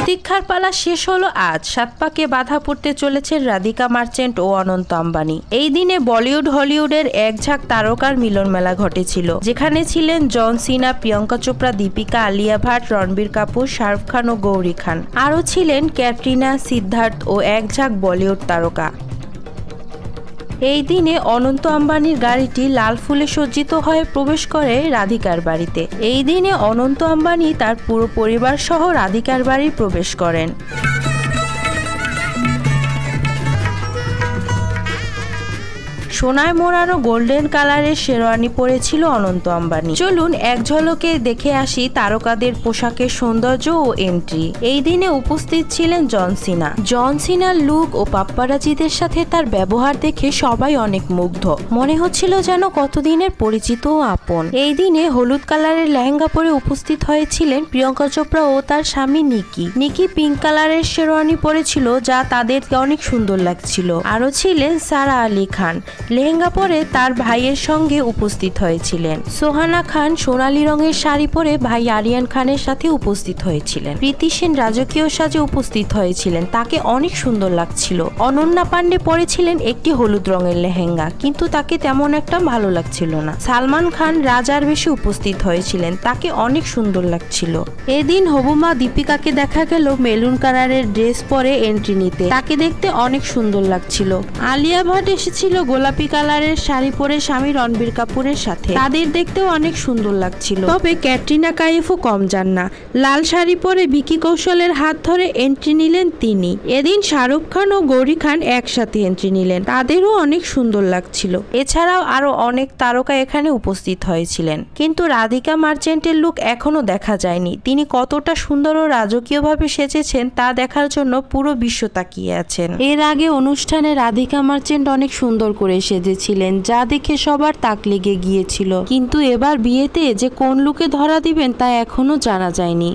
প্রতীক্ষার পালা শেষ হলো আজ। সাত পাকে বাধা পড়তে চলেছেন রাধিকা মার্চেন্ট ও অনন্ত আম্বানি। এই দিনে বলিউড হলিউডের এক ঝাঁক তারকার মিলন মেলা ঘটেছিল, যেখানে ছিলেন জন সিনা, প্রিয়াঙ্কা চোপড়া, দীপিকা, আলিয়া ভাট, রণবীর কাপুর, শাহরুখ খান ও গৌরী খান। আরও ছিলেন ক্যাটরিনা, সিদ্ধার্থ ও এক ঝাঁক বলিউড তারকা। এই দিনে অনন্ত আম্বানির গাড়িটি লাল ফুলে সজ্জিত হয়ে প্রবেশ করে রাধিকার বাড়িতে। এই দিনে অনন্ত আম্বানি তার পুরো পরিবার সহ রাধিকার বাড়ি প্রবেশ করেন। সোনায় মোড়ানো গোল্ডেন কালারের শেরওয়ানি পরেছিল অনন্ত আম্বানি। চলুন এক ঝলকে দেখে আসি তারকাদের পোশাকের সৌন্দর্য ও এন্ট্রি। এই দিনে উপস্থিত ছিলেন জন সিনা। জন সিনার লুক ও পাপ্পারাজিদের সাথে তার ব্যবহার দেখে সবাই অনেক মুগ্ধ। মনে হচ্ছিল যেন কতদিনের পরিচিত ও আপন। এই দিনে হলুদ কালারের লেহেঙ্গা পরে উপস্থিত হয়েছিলেন প্রিয়াঙ্কা চোপড়া ও তার স্বামী নিকি। নিকি পিঙ্ক কালারের শেরওয়ানি পরেছিল, যা তাদেরকে অনেক সুন্দর লাগছিল। আরও ছিলেন সারা আলী খান। লেহেঙ্গা পরে তার ভাইয়ের সঙ্গে উপস্থিত হয়েছিলেন। সোহানা খান সোনালী রঙের শাড়ি পরে ভাই আরিয়ান খানের সাথে উপস্থিত হয়েছিলেন। প্রীতি সেন রাজকীয় সাজে উপস্থিত হয়েছিলেন, তাকে অনেক সুন্দর লাগছিল। অনন্যা পান্ডে পরেছিলেন একটি হলুদ রঙের লেহেঙ্গা, কিন্তু তাকে তেমন একটা ভালো লাগছিল না। সালমান খান রাজার বেশে উপস্থিত হয়েছিলেন, তাকে অনেক সুন্দর লাগছিল। এদিন হবুমা দীপিকাকে দেখা গেল মেরুন কালারের ড্রেস পরে এন্ট্রি নিতে, তাকে দেখতে অনেক সুন্দর লাগছিল। আলিয়া ভাট এসেছিল গোলাপি কালারের শাড়ি পরে স্বামী রণবীর কাপুরের সাথে, তাদের দেখতেও অনেক সুন্দর লাগছিল। তবে ক্যাটরিনা কাইফও কম যান না, লাল শাড়ি পরে ভিকি কৌশলের হাত ধরে এন্ট্রি নিলেন তিনি। এদিন শাহরুখ খান ও গৌরী খান একসাথে এন্ট্রি নিলেন, তাদেরও অনেক সুন্দর লাগছিল। এছাড়াও আরো অনেক তারকা এখানে উপস্থিত হয়েছিলেন, কিন্তু রাধিকা মার্চেন্টের লুক এখনো দেখা যায়নি। তিনি কতটা সুন্দর ও রাজকীয়ভাবে সেজেছেন তা দেখার জন্য পুরো বিশ্ব তাকিয়ে আছেন। এর আগে অনুষ্ঠানে রাধিকা মার্চেন্ট অনেক সুন্দর করে সেজেছিলেন, যা দেখে সবার তাক লেগে গিয়েছিল। কিন্তু এবার বিয়েতে যে কোন লুকে ধরা দিবেন তা এখনো জানা যায়নি।